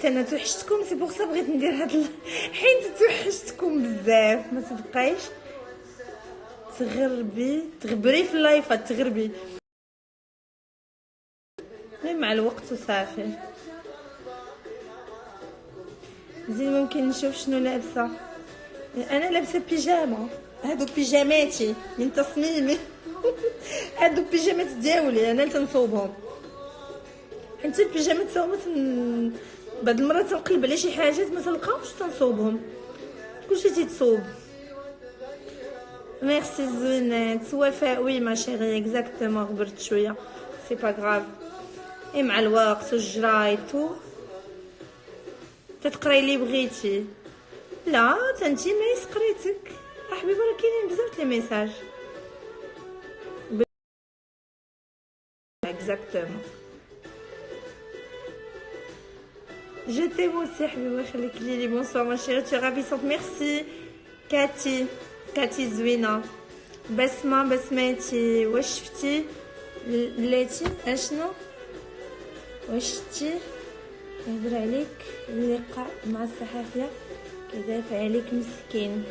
انا توحشتكم، سي بوغ سا بغيت ندير حيت توحشتكم بزاف. ما تبقايش تغبري في اللايفات، تغربي مع الوقت وصافي. زين ممكن نشوف شنو لابسه؟ انا لابسه بيجاما، هادو بيجاماتي من تصميمي هادو بيجامات دياولي انا اللي تنصوبهم. حيت البيجامات صوبت بعض المرات تنقلب على شي حاجات ما تلقاوش تنصوبهم، كلشي تيتصوب. ميرسي زوينات. وفاء وي ما شيري اكزاكتومون، غبرت شويه سي با غراف. اي مع الوقت والجرايتو تتقراي لي بغيتي. لا تنتي ميس قريتك حبيبه، راه كاينين بزاف لي ميساج اكزاكتومون. Je t'aime aussi حبيبه، يخليك لي. بونسوار ما شيري، tu es ravissante. ميرسي كاتي زوينه. بسماتي واش شفتي بلاتي اشنو؟ واش شفتي يهضر عليك اللقاء مع الصحافيه كيدافع عليك مسكين.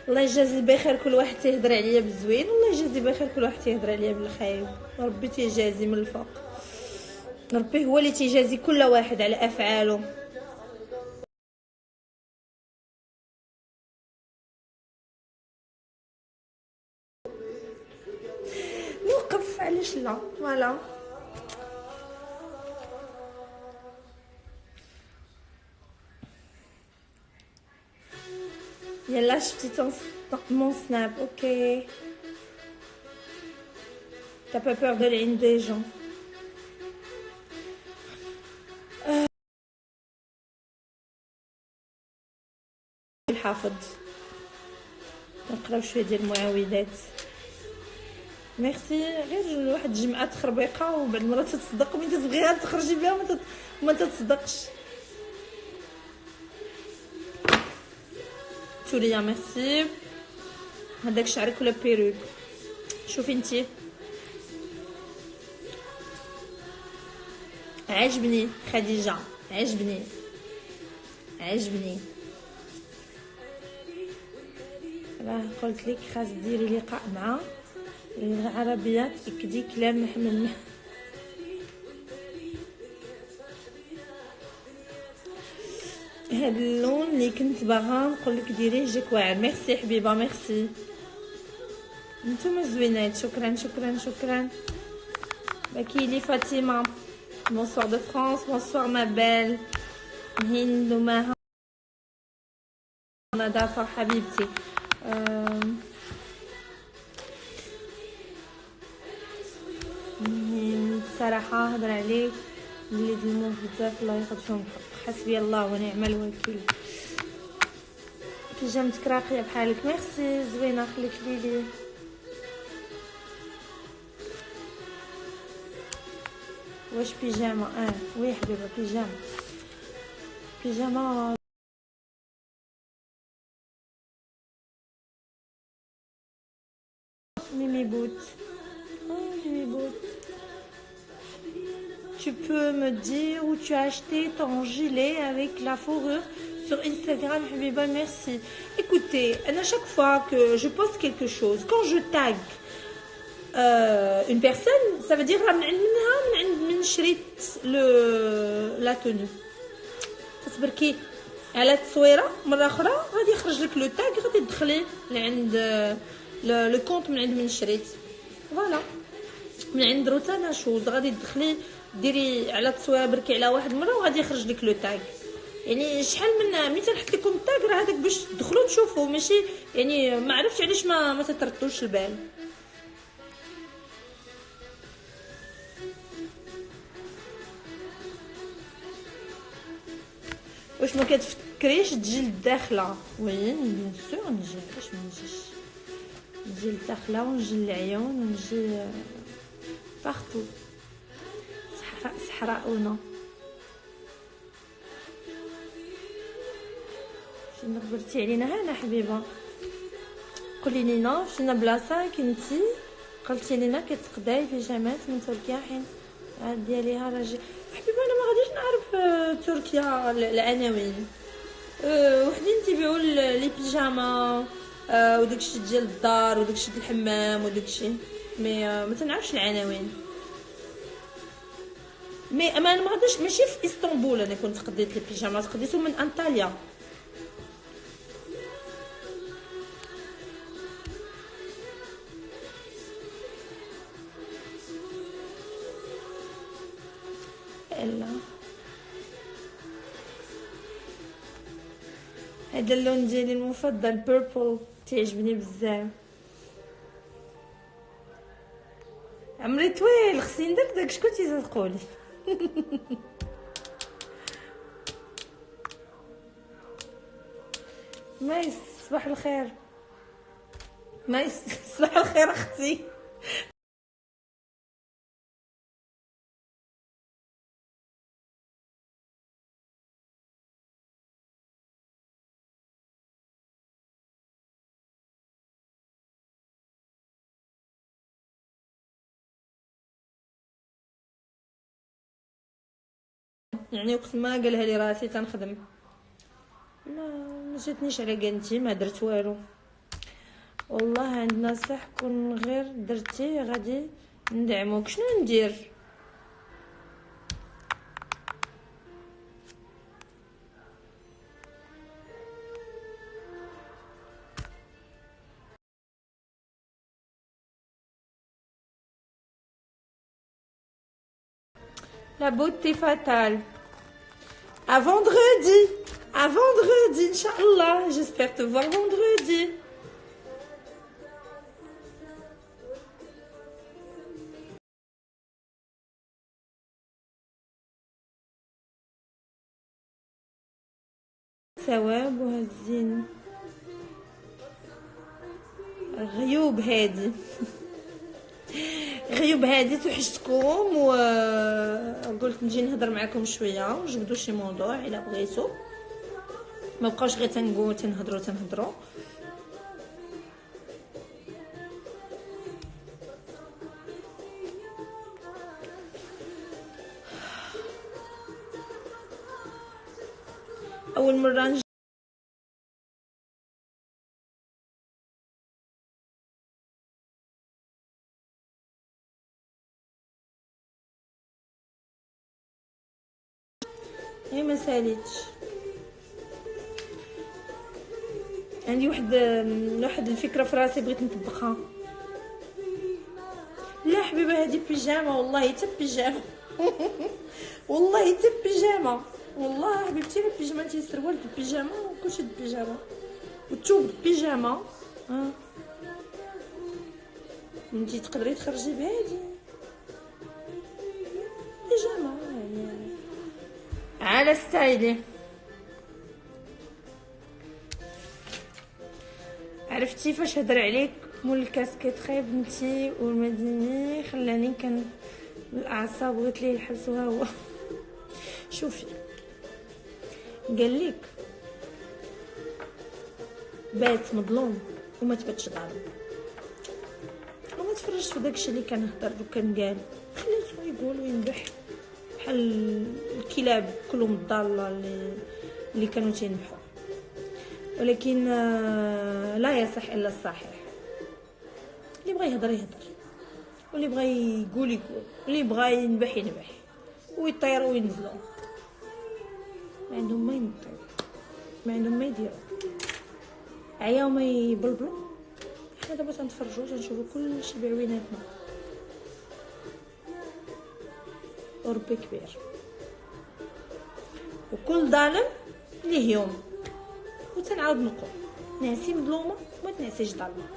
الله يجازي بخير كل واحد تيهضر عليا بالزوين، والله يجازي بخير كل واحد تيهضر عليا بالخايب. ربي تيجازي من الفوق، ربي هو اللي تيجازي كل واحد على افعاله. نوقف علاش لا؟ فوالا يلا شفتي mon snap. ok t'as pas peur de l'une des gens. الحافظ نقراو شويه ديال المعاودات. ميرسي. غير واحد الجمعه تخربيقه وبعد المرات تتصدق ومين تبغيها تخرجي بها ما تتصدقش. توليا ميرسي. هذاك شعرك ولا بيروك؟ شوفي انتي عجبني خديجه، عجبني راه قلت لك خاص ديري لقاء مع العربيه تاكدي كلام محمد. هاد اللون اللي كنت باغا نقول لك ديريه جاك واعر. ميرسي حبيبه، ميرسي. نتوما زوينات. شكرا. باكي لي فاطمه. بونسوار دو فرانس. بونسوار ما بال هند ومها نظافه حبيبتي. بصراحه هضر عليك اللي ظلموك بزاف، الله ياخذ فيهم الحق. حسبي الله ونعم الوكيل. بيجامتك راقيه بحالك. ميرسي زوينه، خليك لي. واش بيجاما؟ وي حبيبه بيجاما. ميمي بوت. Tu peux me dire où tu as acheté ton gilet avec la fourrure sur Instagram, Habiba? Merci. Écoutez, à chaque fois que je poste quelque chose, quand je tag une personne, ça veut dire من شريت la tenue. تتبركي على التصويره مره اخرى غادي يخرج لك لو تاغ، غادي تدخلي لعند لو كونت من عند من شريت. فوالا من عند روتانا شوز غادي تدخلي ديري على التصويره بركي على واحد مره وغادي يخرج لك لو تاغ. يعني شحال من ملي تنحط لكم التاغ راه هذاك باش تدخلوا تشوفوا، ماشي يعني ما عرفتش علاش ما تتردوش البال. واش ما كتفكريش تجي للداخله؟ وي بيان سور نجي، علاش ما نجيش؟ نجي للداخله ونجي للعيون ونجي بارتو. صحراؤنا فين غبرتي علينا؟ هنا حبيبه قولي لينا فين بلاصه كنتي قلتي لينا كتقداي بيجامات من تركيا حيت دياليها راجل. حبيبه انا ما غاديش نعرف تعرف تركيا العناوين وحدين تيبيعوا لي بيجاما وداكشي ديال الدار وداكشي ديال الحمام وداكشي مي ما تنعرفش العناوين. مي انا ما غاديش ماشي في اسطنبول، انا كنت قديت لي بيجامات قديتهم من انطاليا. الا هذا اللون ديالي المفضل بيربل تعجبني بزاف. عمري طويل خصني ندير داك شكون تيصدقولي. مايس صباح الخير. مايس صباح الخير اختي. يعني وقت ما قالها لي راسي تنخدم، لا ما جاتنيش على قنتي ما درت والو والله. عندنا صح كون غير درتي غادي ندعموك. شنو ندير؟ La beauté fatale. À vendredi. À vendredi, Inch'Allah. J'espère te voir vendredi. ثواب وهزين غيوب هادي. غيوب هادي توحشتكم وقلت نجي نهضر معكم شويه ونجبدوا شي موضوع الا بغيتو، ما بقاوش غير تنقول تنهضروا. اول مره ما ساليتش. عندي واحد الفكره في راسي بغيت نطبقها. لا حبيبه هذه بيجامه والله حتى بيجامه. والله حتى بيجامه والله حبيبتي. البيجامه انت السروال بالبيجامه وكلشي بالبيجامه والثوب بالبيجامه. انت تقدري تخرجي بهادي بيجامه على ستايلي. عرفتي فاش هضر عليك مول الكاسكيت خايب بنتي والمديني خلاني كان الاعصاب بغيت ليه الحبس وها هو. شوفي قال لك بات مظلوم وما تباتش ظالم، وما تفرجش في داكشي اللي كنهضر وكنقال، خليته يقول وينبح بحال الكلاب كلهم الضاله اللي كانوا تينبحوا. ولكن لا يصح الا الصحيح. اللي بغى يهضر يهضر، واللي بغى يقول يقول، واللي بغى ينبح ينبح ويطيروا وينزلوا. ما عندهم ما ينطيو، ما عندهم ما يديروا، عياو ما يبلبلوا. حنا دابا تنتفرجوا تنشوفوا كلشي بعويناتنا. وربي كبير وكل ظالم ليه يوم. وتنعاود نقول ناسي مظلومه وما تنعسيش ظالمه.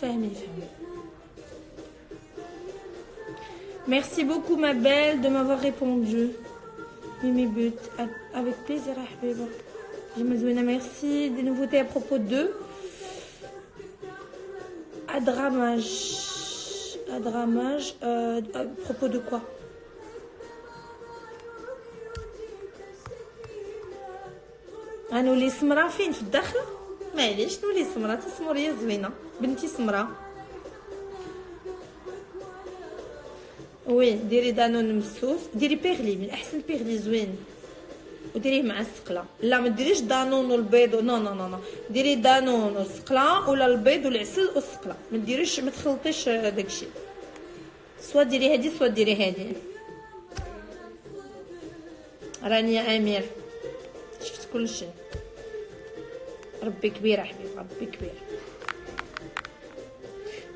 فهمي. Merci beaucoup ma belle de m'avoir répondu. Mimi But, avec plaisir حبيبه. Jemazouna, merci. Des nouveautés à propos de Adramage. À propos de quoi? نولي سمرا فين في الداخل؟ معليش نولي سمرا، تسمريه زوينه بنتي سمرا. وي ديري دانون مسوس، ديري بيغلي، من الاحسن بيغلي زوين وديريه مع السقله. لا ما ديريش دانون والبيض، نو نو نو نو، ديري دانون والسقله ولا البيض والعسل والسقله، ما ديريش ما تخلطيش داكشي، سوا ديري هادي سوا ديري هادي. راني يا امير شفت كلشي. ربي كبير حبيبي، ربي كبير.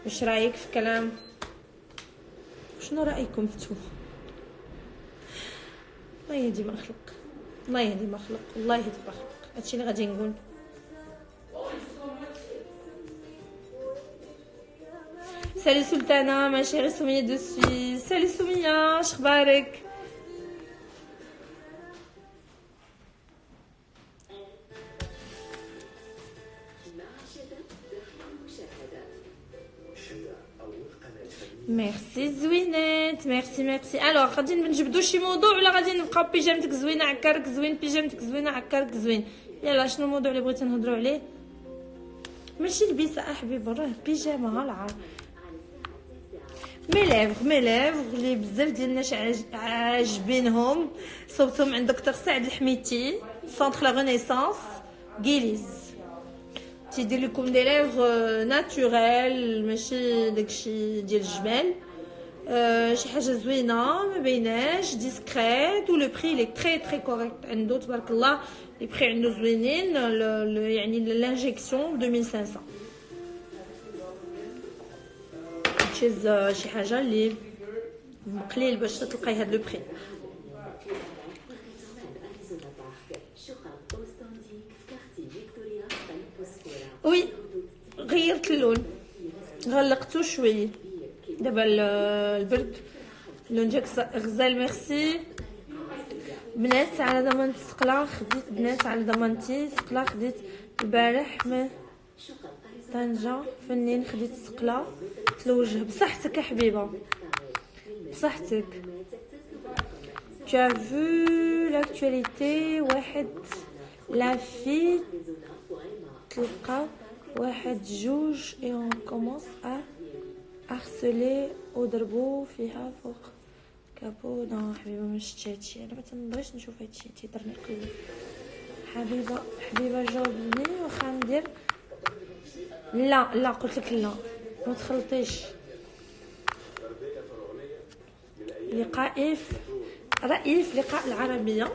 واش رايك في كلام؟ شنو رايكم نتوما؟ الله يهدي ما خلق، الله يهدي ما خلق، والله يهدي ما خلق، هادشي اللي غادي نقول. سالي سلطانه ماشي غير سميه دو سويس. سالي سميه، شخبارك؟ ميرسي زوينات، ميرسي ميرسي. الوغ غادي نجبدو شي موضوع ولا غادي نبقاو بيجامتك زوينه عكارك زوين، بيجامتك زوينه عكارك زوين؟ يلا شنو الموضوع اللي بغيتي نهضروا عليه؟ ماشي لبسه حبيبه، راه بيجامه ها العار. مي ليفغ اللي بزاف ديال الناس عاجبينهم، صوبتهم عند دكتور سعد الحميتي سونتر لا رينيسانس غيليز. تيدير لكم دي ليفغ ناتوريل، ماشي داكشي ديال الجمال. شي حاجه زوينه ما بيناش، ديسكريت، و لو بري لي تري تري كوريكت عنده تبارك الله. لي بري عنده زوينين، يعني لانجيكسيون 2500 تشيز، شي حاجه اللي قليل باش تلقاي هاد لو بري. وي غيرت اللون، غلقتو شويه دابا البرد، اللون جاك غزال. ميرسي بنات على ضمانتي سقلا خديت، بنات على ضمانتي سقلا خديت البارح من طنجة فنين، خديت سقلا الوجه. بصحتك يا حبيبه، بصحتك. tu as vu l'actualité واحد لافي تلقى واحد جوج et on commence à harceler وضربو فيها فوق كابو. نو حبيبه ما شفتش هادشي، انا ما تنبغيش نشوف هادشي، تيضرني قلبي. حبيبه جاوبني واخا ندير. لا قلت لك لا، ما تخلطيش. رأيي في لقاء العربيه،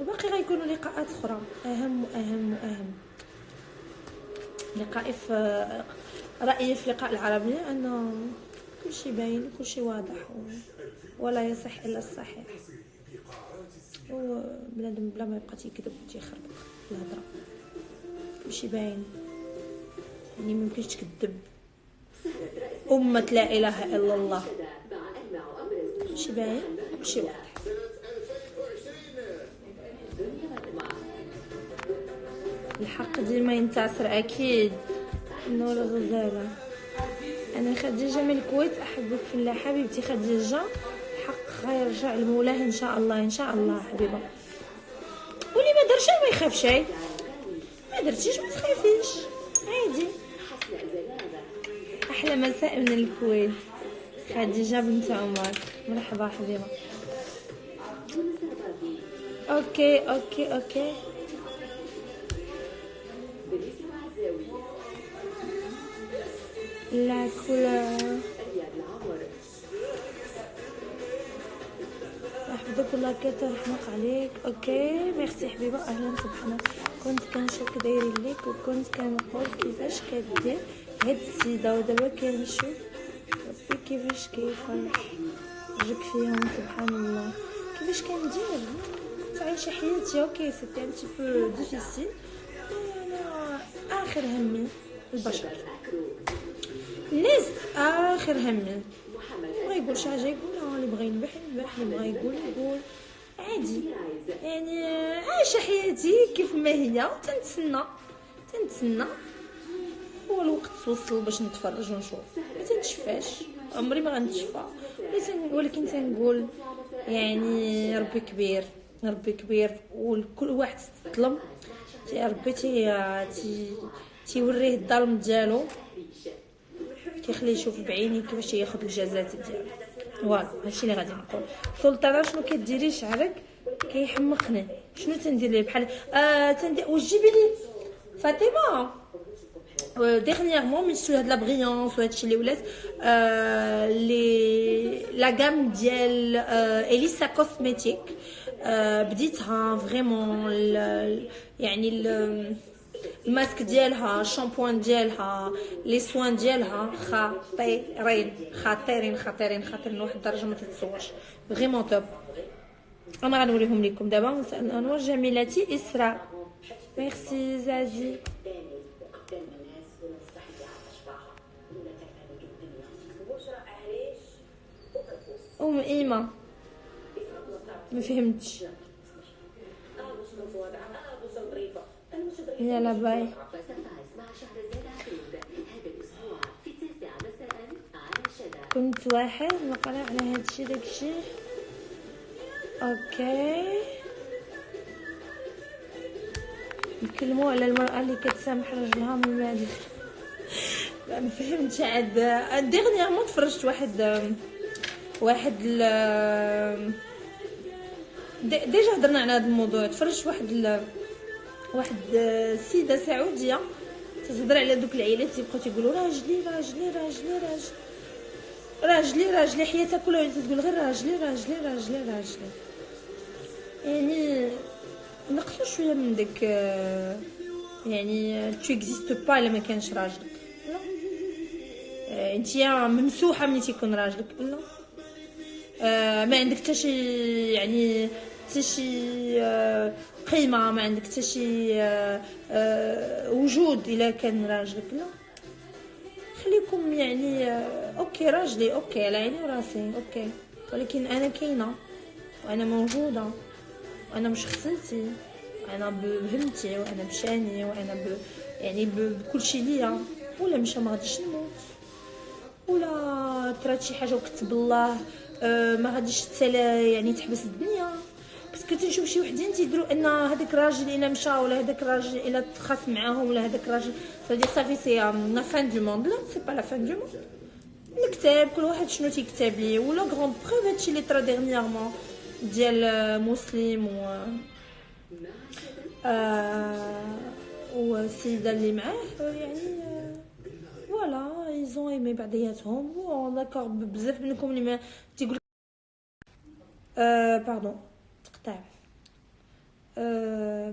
وباقي غيكونوا لقاءات اخرى اهم واهم واهم. رأيي في لقاء العربيه ان كل شيء باين، كل شيء واضح، ولا يصح الا الصحيح. وبنادم بلا ما يبقى تيكذب وتيخربق الهضره، كل شيء باين، يعني ميمكنش تكذب. أمة لا إله إلا الله، كل شيء باين، كل شيء واضح. الحق ديما ينتصر أكيد. نور الغزالة، أنا خديجة من الكويت، أحبك في الله حبيبتي خديجة. الحق غيرجع لمولاه إن شاء الله، إن شاء الله حبيبة. واللي ما درش ما يخاف شيء، ما درتيش ما تخافيش عادي. احلى مساء من الكويت، خديجه بنت عمر. مرحبا حبيبه. اوكي لا كولور يحفظك الله كتر، رحمك عليك. اوكي ميرسي حبيبه. اهلا سبحان الله، كنت كنشوف دايرين ليك وكنت كنقول كيفاش كدير هاد السيده، ودابا كنشوف ربي كيفاش كيفرح جك فيهم. سبحان الله كيفاش كندير، كنت عايشه حياتي اوكي سيتي ان تي بو ديفيسيل. انا اخر همي البشر، الناس اخر همي. بغا يقول شي حاجه يقول، اللي بغا ينبح ينبح، اللي بغا يقول عادي. يعني عايشه حياتي كيف ما هي، تنتسنى هو الوقت توصل باش نتفرج ونشوف. ما تنتشفاش، عمري ما غنتشفى، ولكن تنقول يعني ربي كبير وكل واحد ظلم ربي تيوريه الظلم ديالو كيخليه يشوف بعينيه كيفاش ياخذ الجازات ديالو. فوالا هادشي اللي غادي نقول. سلطانه شنو كديري شعرك كيحمقني؟ شنو تندير ليه بحال تندير واش جيبي لي فاطمه dernièrement من شويه هاد لا بريونس وهادشي اللي ولات لي لا غام ديال اليسا كوسميتيك بديتها فريمون يعني الماسك ديالها الشامبوان ديالها لي سوان ديالها خطيرين لواحد الدرجه ما تتصورش فريمون توب. انا غنوريهم لكم دابا. انوار جميلتي اسراء ميرسي زازي ايما ما فهمتش. يلا باي. كنت واحد نقرا على هادشي داكشي اوكي. نتكلموا على المرأة اللي كتسامح راجلها من بعد ما فهمتش عاد. ديغنيغمون تفرجت واحد ديجا هضرنا على هذا الموضوع. تفرجت واحد السيده سعوديه تهضر على دوك العائلات اللي بقاو تيقولوا راجلي حياتها كلها تقول غير راجلي. يعني نقصوا شويه من داك يعني تو اكزيست با الا ما كانش راجلك. لا انتيا ممسوحه ملي تيكون راجلك. لا ما عندك حتى شي يعني حتى شي قيمه، ما عندك حتى شي وجود الا كان راجلك. لا خليكم يعني اوكي راجلي اوكي على عيني وراسي اوكي، ولكن انا كاينه وانا موجوده وانا بشخصيتي وانا بهمتي وانا بشاني وانا يعني بكل شيء ليا. ولا مشى ما غاديش نموت، ولا طرات شي حاجه وكتب الله ما غاديش يعني تحبس الدنيا. بس كنت نشوف شي وحدين تيديروا ان هذاك الراجل الا مشى ولا هذاك الراجل الا تخاصم معاهم ولا هذاك الراجل صافي سي لا فان دو موند. لا سي با لا فان دو موند. الكتاب كل واحد شنو تيكتب ليه. ولا غون بروف هادشي اللي طرا ديرنييرمون ديال مسلم والسيده اللي معاه يعني فوالا ايزون ايمي بعضياتهم. بون داكوغ بزاف منكم اللي ما تيقول باردون تقطع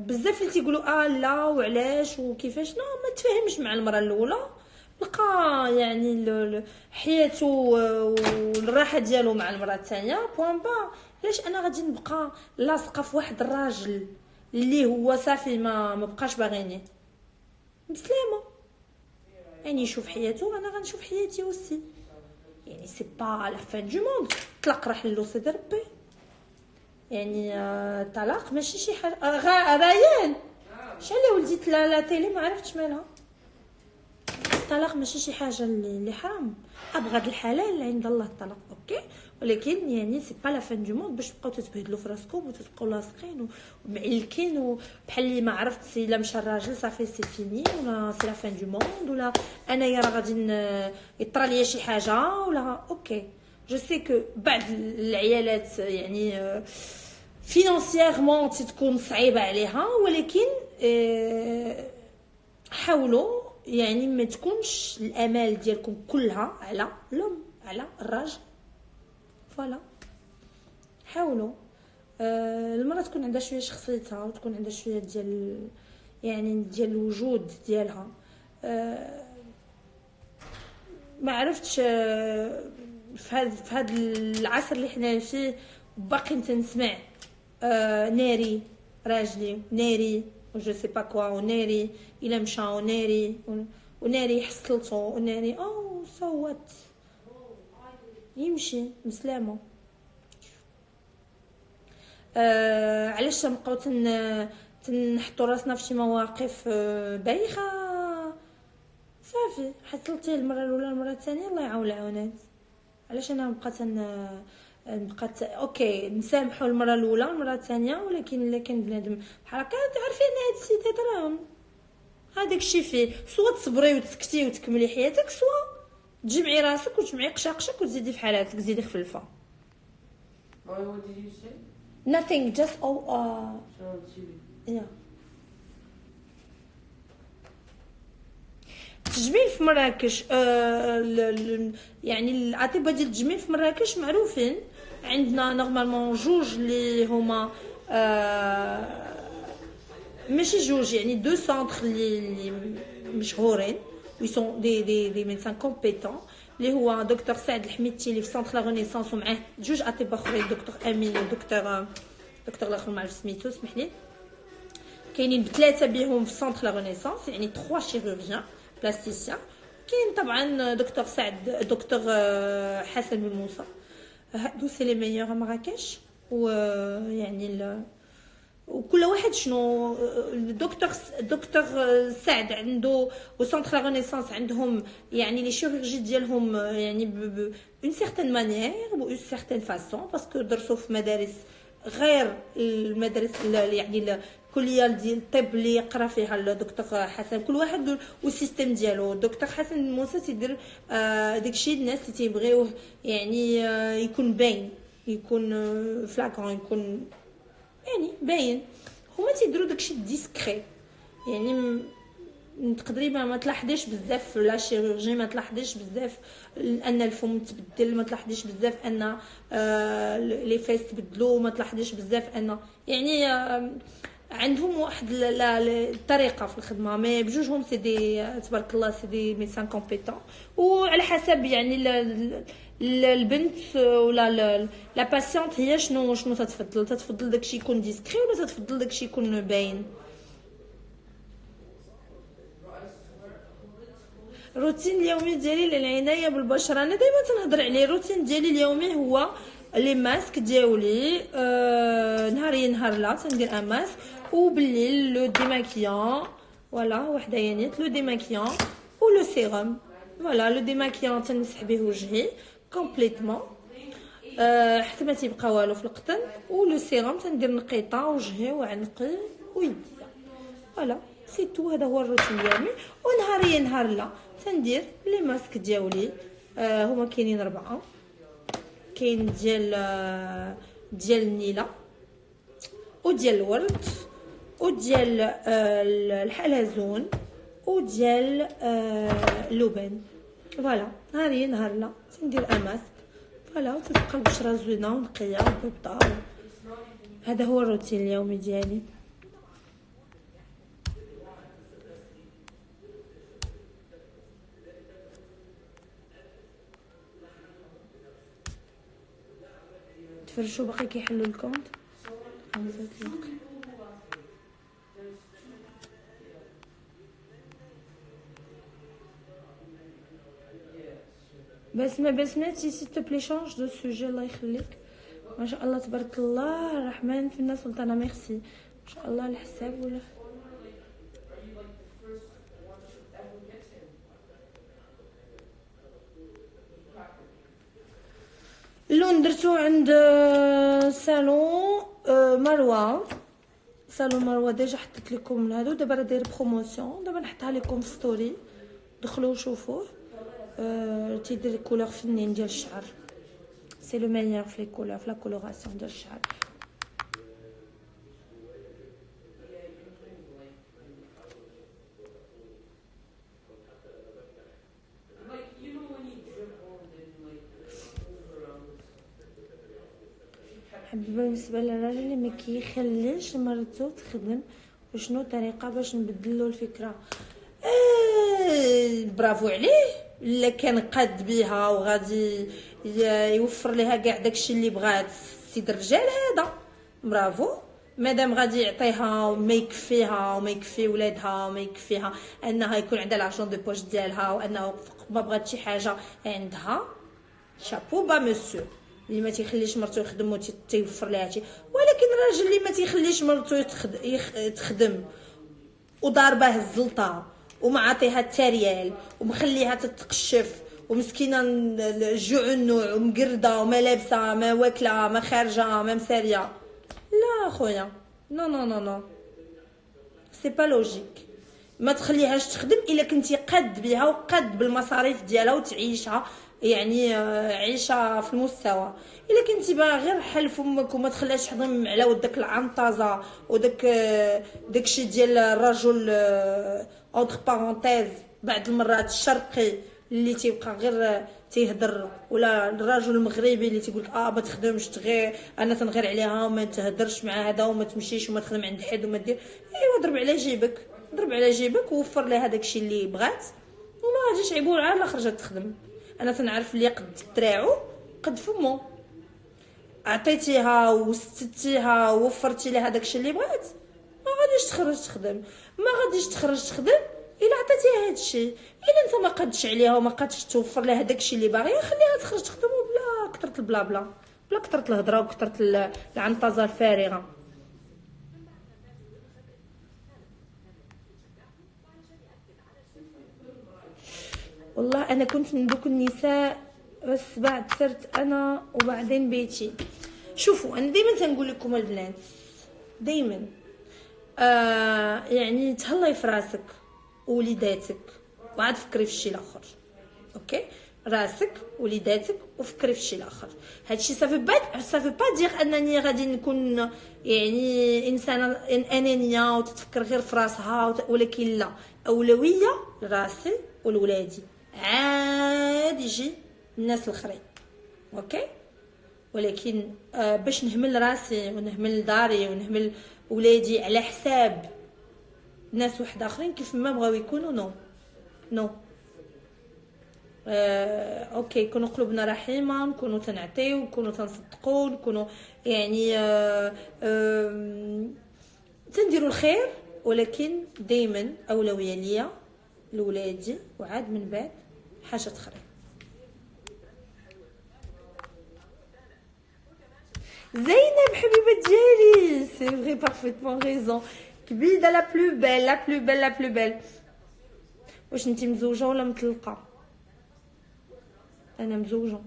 بزاف اللي تيقولوا لا وعلاش وكيفاش. لا ما تفاهمش مع المراه الاولى، لقى يعني حياته والراحه ديالو مع المراه الثانيه بوان با. علاش انا غادي نبقى لاصقه في واحد الراجل اللي هو صافي ما بقاش باغيني بسلامه؟ يعني يشوف حياته انا غنشوف حياتي وسي. يعني سي با لا فان دو موند. طلق راه حلو سيدي ربي. يعني الطلاق ماشي شي حاجه. ريان شحال ولديت لا تيلي ما عرفتش مالها. الطلاق ماشي شي حاجه اللي حرام. ابغض الحلال عند الله الطلاق اوكي، ولكن يعني سي با لا فان دو موند باش تبقاو تتبهدلوا في راسكم وتبقاو لاصقين ومعلكين وبحال اللي ما عرفت سي لا مشى الراجل صافي سي فيني ولا سي لا فان دو موند ولا انايا راه غادي يطرى ليا شي حاجه ولا اوكي. جو سي كو بعض العيالات يعني فينانسييرمون تكون صعيبه عليها، ولكن حاولوا يعني ما تكونش الامال ديالكم كلها على الام على الراجل. فوالا حاولوا المراه تكون عندها شويه شخصيتها وتكون عندها شويه ديال يعني ديال الوجود ديالها. ما عرفتش في هذا العصر اللي حنا فيه باقي تنسمع ناري راجلي ناري جو سي با كوا وناري الا مشى وناري حصلته وناري او صوت يمشي مسلامه. علاش تنبقاو تنحطوا راسنا في شي مواقف بايخه؟ صافي حصلتي المره الاولى المره الثانيه الله يعاون العونات. علاش انا نبقى اوكي نسامحوا المره الاولى المره الثانيه، ولكن الا كان بنادم بحال هكا عارفين هاد السيدات راهم هذاك الشيء فيه سوا تصبري وتسكتي وتكملي حياتك سوا تجمعي راسك وتجمعي قشاقشك وتزيدي في حالاتك، تزيدي خفلفه. What did you say? nothing just yeah. التجميل في مراكش يعني الاطباء ديال التجميل في مراكش معروفين. عندنا نورمالمون جوج اللي هما ماشي جوج، يعني دو سونتر اللي مشهورين وي سون دي ميدسان كومبيتون، اللي هو دكتور سعد الحميدتي اللي في سونتر لا رينيسانس، ومعاه جوج اطباء اخرين دكتور امين ودكتور الاخر ما عرفت سميتو سمح لي. كاينين بثلاثه بهم في سونتر لا رينيسانس، يعني 3 شيروجيان بلاستيسيان. كاين طبعا دكتور سعد، دكتور حسن بن موسى، هادو سي لي ميور مراكش. ويعني وكل واحد شنو دكتور سعد عنده وسونتر لا رينيسانس عندهم يعني لي شيروجي ديالهم يعني اون سيغتان مانيير و اون سيغتان فاسون، باسكو درسوا في مدارس غير المدارس يعني الكليه ديال الطب اللي يقرا فيها الدكتور حسن. كل واحد والسيستم ديالو. الدكتور حسن موسى تيدير داكشي الناس اللي تيبغيوه يعني يكون باين، يكون فلاكون، يكون يعني باين. هما تيديروا داكشي ديسكري، يعني تقدري ما تلاحظيش بزاف في لا شيروجي، ما تلاحظيش بزاف ان الفم تبدل، ما تلاحظيش بزاف ان لي فيس تبدلوا، ما تلاحظيش بزاف ان يعني عندهم واحد الطريقه في الخدمه. مي بجوجهم سي دي تبارك الله سي دي ميدسان كومبيتون، وعلى حسب يعني البنت ولا لا باسيونت هي شنو تتفضل داكشي يكون ديسكري ولا تتفضل داكشي يكون باين. الروتين اليومي ديالي للعنايه بالبشره، انا دائما تنهضر عليه. الروتين ديالي اليومي هو لي ماسك ديالي، نهاري نهار لا تندير ان ماسك، وبالليل لو ديماكيون فوالا وحده يانيت لو ديماكيون و لو سيروم. فوالا لو ديماكيون تنمسح به وجهي كومبليتمون حتى ما تيبقى والو في القطن، و لو سيروم تندير نقيطه وجهي وعنقي ويدي. فوالا سي تو، هذا هو الروتين اليومي. ونهاري نهار لا تندير لي ماسك ديالي، هما كاينين 4. كاين ديال النيله وديال الورد وديال الحلزون وديال اللبن. فوالا نهاري نهار لا تندير ان ماسك، فوالا وتبقى البشره زوينه ونقيه وبيضاء. هذا هو الروتين اليومي ديالي. تفرشوا باقي كيحلوا الكونت. بسمتي سي تو بلي شونج دو سوجي الله يخليك. ما شاء الله تبارك الله الرحمن في الناس سلطانه ميرسي ما شاء الله الحساب ولا اللون درتو عند صالون مروه ديجا حطيت لكم هادو. دابا راه داير بروموسيون، دابا نحطها لكم في ستوري، دخلوا وشوفوه. تيدير كولور فنين ديال الشعر، سي لو ميور في لي كولور، في لا كولوراسيون ديال الشعر. حبيبه بالنسبه للراجل اللي ما كيخليش مرتو تخدم، وشنو الطريقه باش نبدلو الفكره؟ برافو عليه. الا كان قاد بها وغادي يوفر لها كاع داكشي اللي بغات سيد الرجال هذا، برافو. مادام غادي يعطيها وما يكفيها وما يكفي ولادها وما يكفيها انها يكون عندها لارجون دو بوش ديالها، وانه ما بغات شي حاجه عندها، شابو با مسيو اللي ما تيخليش مرتو يخدم وتيوفر لها شي. ولكن الراجل اللي ما تيخليش مرتو تخدم وضاربه الزلطه وما عطيها التريال ومخليها تتقشف ومسكينه الجوع النوع ومقرده وما لابسه ما واكله ما خارجه ما مساريه، لا خويا نو نو نو نو سي با لوجيك. ما تخليهاش تخدم الا كنتي قد بها وقد بالمصاريف ديالها وتعيشها، يعني عيشه في المستوى. الا كنتي باغا غير حل فمك وما تخليهاش تحضم على وداك العنطزه وداك داكشي ديال الرجل اونتر بارونتيز بعض المرات الشرقي اللي تيبقى غير تيهضر، ولا الرجل المغربي اللي تيقول لك ما تخدمش تغير انا تنغير عليها وما تهضرش مع هذا وما تمشيش وما تخدم عند حد وما دير. ايوا ضرب على جيبك، ضرب على جيبك ووفر لها داكشي اللي بغات وما غاديش عيبوا عاد لا خرجت تخدم. انا تنعرف اللي قد دراعو قد فمو، عطيتيها وستتيها ووفرتي لها داكشي اللي بغات ما غاديش تخرج تخدم. ما غاديش تخرج تخدم الا عطيتيها هادشي. الا انت ما قدش عليها وما قدش توفر لها داكشي اللي باغيه خليها تخرج تخدم بلا كثرة البلا بلا، بلا كثرة الهضره وكثرة العنطزه الفارغه. والله انا كنت من دوك النساء بس بعد صرت انا وبعدين بيتي. شوفوا انا دائما تنقول لكم البنات دائما يعني تهلاي في راسك ووليداتك وعاد فكري في الشيء الاخر. اوكي راسك وليداتك وفكري في الشيء الاخر. هادشي صافي با دير انني غادي نكون يعني انسانه انانيه وتتفكر غير في راسها ولكن لا، اولويه لراسي ولولادي عاد يجي الناس الاخرين. اوكي ولكن باش نهمل راسي ونهمل داري ونهمل ولادي على حساب ناس واحد اخرين كيف ما بغاو يكونوا نو اوكي نكونوا قلوبنا رحيمه، نكونوا تنعطيو، نكونوا تنصدقوا، نكونوا يعني تنديروا الخير، ولكن دائما اولويه ليا لولادي وعاد من بعد حاجه اخرى. زينب حبيبه ديالي سي فري بارفيتمون ريزون. كبيده لا بلو بيل لا بلو بيل لا بلو بيل. واش انتي مزوجه ولا مطلقه؟ انا مزوجه.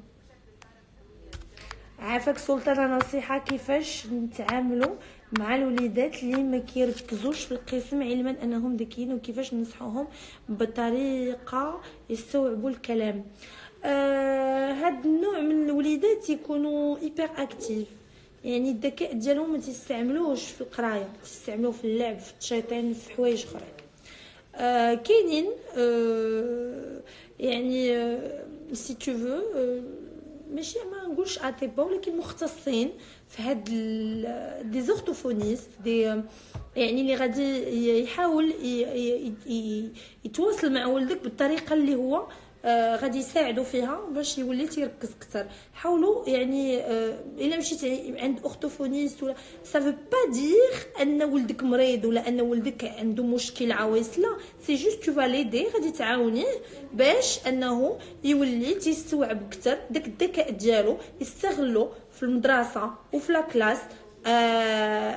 عافاك سلطانه نصيحه كيفاش نتعاملوا مع الوليدات اللي ما كيركزوش في القسم علما انهم ذكيين وكيفاش ننصحوهم بطريقه يستوعبوا الكلام. هاد النوع من الوليدات يكونوا هيبر اكتيف، يعني الذكاء ديالهم ما تستعملوش في القرايه، تستعملوه في اللعب في الشيطان في حوايج اخرين. كاينين يعني سي تو فو ماشي ما نقولش اطباء ولكن مختصين في هاد دي زورتوفونيست دي يعني اللي غادي يحاول يتواصل مع ولدك بالطريقه اللي هو غادي يساعدوا فيها باش يولي تيركز اكثر. حاولوا يعني الا مشيت عند اورتوفونيست ولا سافو با دير ان ولدك مريض ولا ان ولدك عنده مشكل عويص، لا سي جوست تو فاليدي غادي تعاونيه باش انه يولي تيستوعب اكثر داك الذكاء ديالو، يستغلو في المدرسه وفي لا كلاس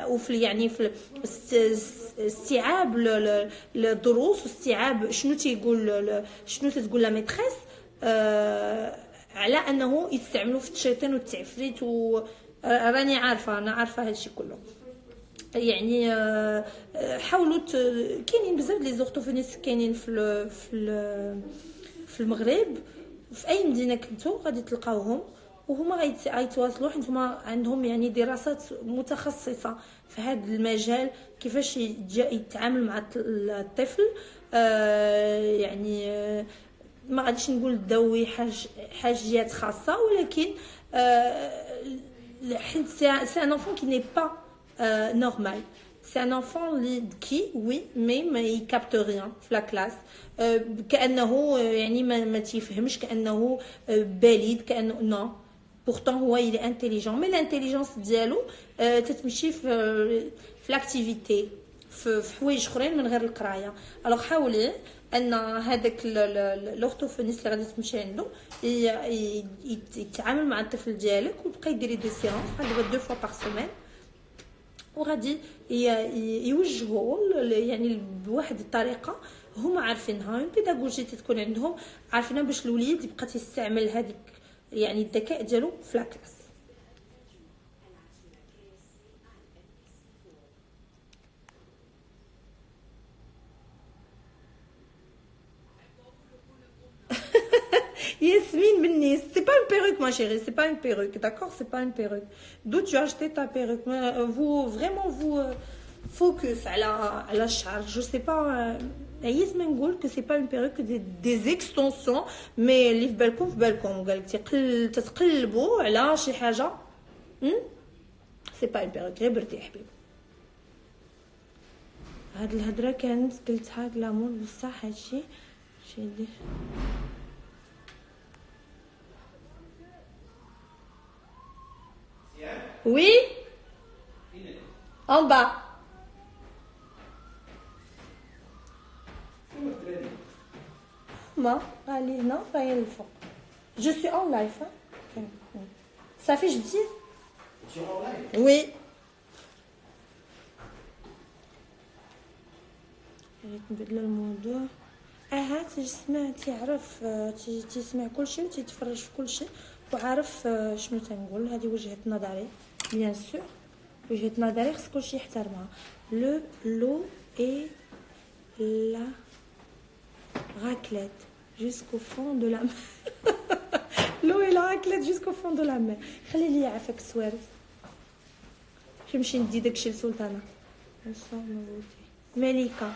وفي يعني في استيعاب الدروس واستيعاب شنو تيقول شنو تتقول لا ميتريس، على انه يستعملوا في الشيطان والتعفريت راني عارفه انا عارفه هادشي كله. يعني حاولوا كاينين بزاف لي زورتوفونيست كاينين في المغرب في اي مدينه كنتو غادي تلقاوهم وهما غيتواصلوا حيت هما عندهم يعني دراسات متخصصه في هذا المجال كيفاش يتعامل مع الطفل. يعني ما غاديش نقول ذوي حاجيات خاصه ولكن حيت سي ان انفون كي ني با نورمال، سي ان انفون كي وي مي ما يكابت ريان في لا كلاس، كانه يعني ما تيفهمش، كانه بليد، كانه نو pourtant هو il est intelligent mais l'intelligence ديالو تتمشي في لاكتيفيتي في حوايج اخرين من غير القرايه. الوغ حاولي ان هذاك لورتوفونيست اللي غادي تمشي عنده يتعامل مع الطفل ديالك وتبقاي ديري دي سيونس بحال دابا 2 fois par semaine وغادي يوجهوا يعني بواحد الطريقه هما عارفينها، البيداغوجي تكون عندهم عارفينها باش الوليد يبقى تستعمل هذيك يعني الذكاء ديالو في لاكلاس. ma chérie, c'est pas une perruque, d'accord? C'est pas une perruque. D'où tu as acheté ta perruque? Vous, vraiment, vous focus à la charge. Je sais pas. عايز ما نقول que c'est pas une perruque, des extensions, mais اللي في بالكم قال لك تتقلبوا على شي حاجه. c'est pas une perruque. غير برتي حبيبي. هاد الهضره كانت قلتها كلامور بصح هادشي شي Oui, en bas. Moi, allez, non, rien le fond. Je suis en live. Hein? Ça fait, je dis. Tu es en live? Oui. نبدل الموضوع. سمعت يعرف تسمع كل شيء وتتفرج في كل شيء وعارف شنو تنقول. هذه وجهة نظري بيان سور. وجهة نظري خص كلشي يحترمها. لو اي لا raclette jusqu'au fond de la mer. l'eau et la raclette jusqu'au fond de la mer. خلي لي يعافاك السوارت. نمشي ندي داكشي لسلطانه. مليكه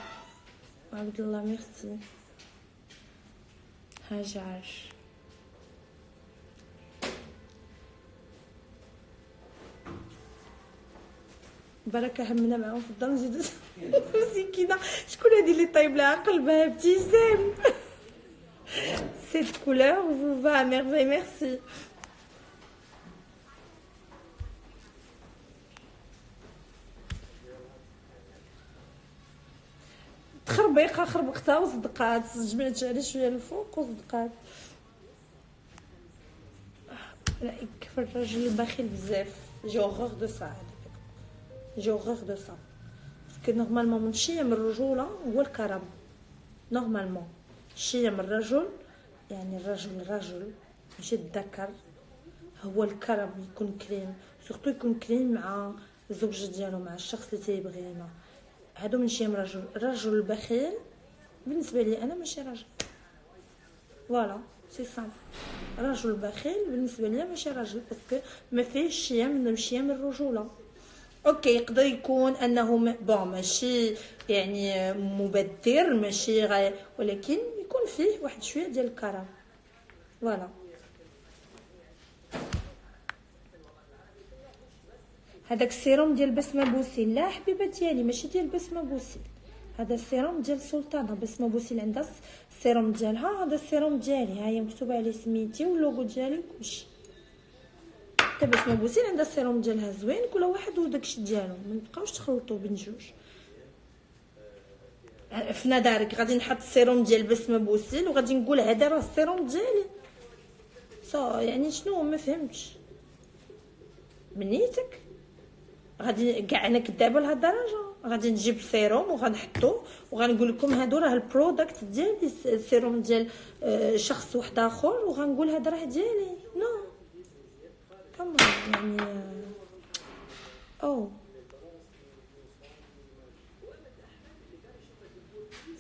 عبد الله ميرسي. هاجر بركه همنا معاهم في الدار نزيدو مسكينه. شكون هادي اللي طايب لها قلبها ابتسام؟ cette couleur vous va à merveille, merci. تخربيقه خربقتها وصدقات جمعت على شويه الفوق وصدقات. لا يكفر الراجل البخيل بزاف. جي اوغور دو سا. جي اوغور دو سا باسكو نورمالمون من شيم الرجوله هو الكرم. نورمالمون شيم الرجل يعني الرجل ماشي الذكر هو الكرم. يكون كريم سورتو يكون كريم مع الزوج ديالو مع الشخص اللي تيبغيه. هادو من شيم الرجل البخيل بالنسبه لي انا ماشي راجل. فوالا سي سامبل. رجل بخيل بالنسبه لي ماشي راجل باسكو ما فيهش شيم الرجوله. اوكي يقدر يكون انه ماشي يعني مبذر ماشي ولكن يكون فيه واحد شويه ديال الكرم. فوالا هذاك السيروم ديال بسمه بوسيل. لا حبيبه ديالي ماشي ديال بسمه بوسيل. هذا السيروم ديال سلطانه. بسمه بوسيل عندها السيروم ديالها. هذا السيروم ديالي ها هي مكتوبه عليه سميتي واللوغو ديالي وكلشي. حتى بسمه بوسيل عندها السيروم ديالها زوين. كل واحد وداكشي ديالو ما نبقاوش تخلطوا بين جوج. في نظرك غادي نحط السيروم ديال بسمه بوسيل وغادي نقول هذا راه السيروم ديالي يعني شنو؟ ما فهمتش منيتك. غادي كاع انا كدابه لهاد الدرجه غادي نجيب سيروم وغنحطو وغنقول لكم هادو راه البرودكت ديالي. السيروم ديال شخص واحد اخر وغنقول هذا راه ديالي. نو كمان يعني او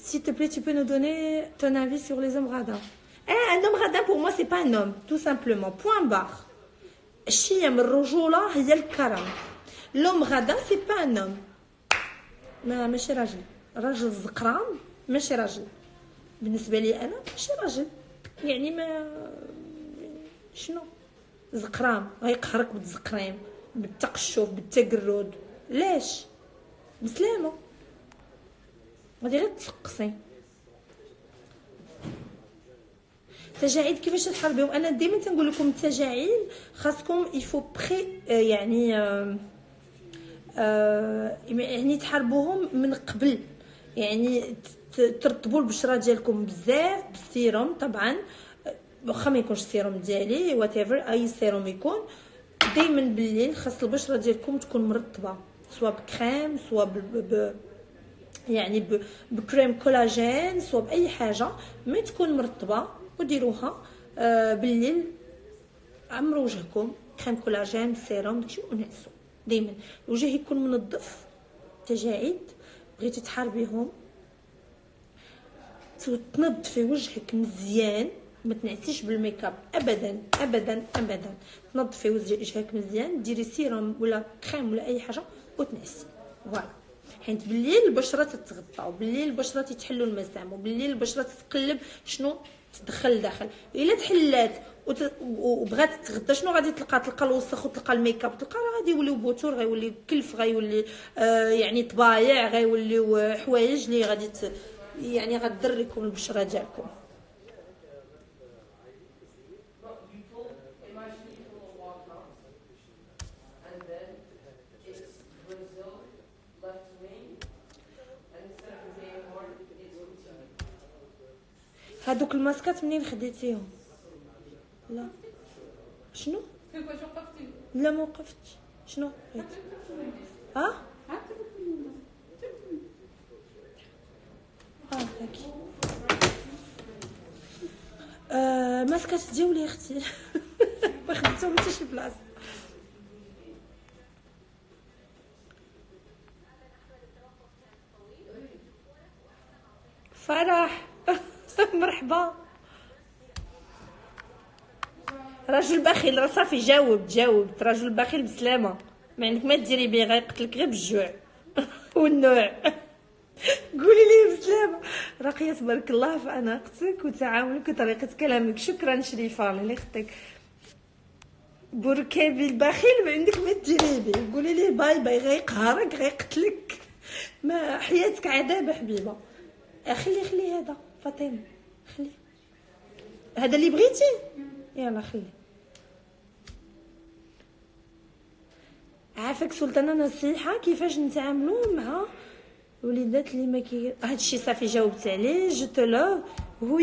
s'il te plaît tu peux nous donner ton avis sur les hommes radins. Un homme radin pour moi c'est pas un homme tout simplement point barre. الشيم الرجوله هي الكرم. لوم غدا سي با ان هوم. ماشي راجل. راجل زقرام ماشي راجل بالنسبه لي انا. ماشي راجل يعني ما شنو زقرام غيقهرك بالزقريم بالتقشف بالتقرد. ليش بسلامه غادي غير تسقسي. التجاعيد كيفاش تحاربيهم؟ انا ديما تنقول لكم التجاعيد خاصكم يفو بري يعني تحاربوهم من قبل. يعني ترطبوا البشره ديالكم بزاف بالسيروم. طبعا واخا ما يكونش السيروم ديالي واتيفر اي سيروم يكون دائما بالليل خاص البشره ديالكم تكون مرطبه سواء بكريم سواء يعني بكريم كولاجين سواء باي حاجه ما تكون مرطبه. وديروها بالليل عمروا وجهكم كريم كولاجين سيروم داكشي ونعسوا. دائما الوجه يكون منظف. تجاعيد بغيتي تحاربيهم تنظفي وجهك مزيان ما تنعسيش بالميك اب ابدا ابدا ابدا. تنظفي وجهك مزيان، ديري سيروم ولا كريم ولا اي حاجه وتنعسي. فوالا، حيت بالليل البشره تتغطى، وبالليل البشره تتحلوا المسام، وبالليل البشره تتقلب شنو تدخل لداخل. الا تحلات وبغات تتغطى شنو غادي تلقى الوسخ وتلقى الميك اب، تلقى راه غادي يوليو بوتور، غيولي كلف، غيولي يعني طبايع، غيوليو حوايج اللي غادي يعني غتضركم البشره ديالكم. هادوك الماسكات منين خديتيهم؟ لا شنو؟ لا ما وقفتش. شنو ها هاكي ماسكات ديالي اختي ما خديتهم حتى شي بلاصه. فرح مرحبا. رجل بخيل، راه صافي جاوبت. رجل بخيل بسلامه، ما عندك ما ديري بيه، غيقتلك غير بالجوع والنوع. قولي لي بسلامه. راقيه تبارك الله في اناقتك وتعاملك وطريقه كلامك. شكرا شريفه، الله يخطيك. بركابي البخيل ما عندك ما ديري بيه، قولي ليه باي باي، غيقهرك غيقتلك، ما حياتك عذاب حبيبه. خلي هذا فاطمه، خلي هذا اللي بغيتي، يلا خلي. عافاك سلطانه، نصيحه كيفاش نتعاملوا مع وليدات اللي ما هادشي صافي جاوبت عليه. جو تو لوف. هو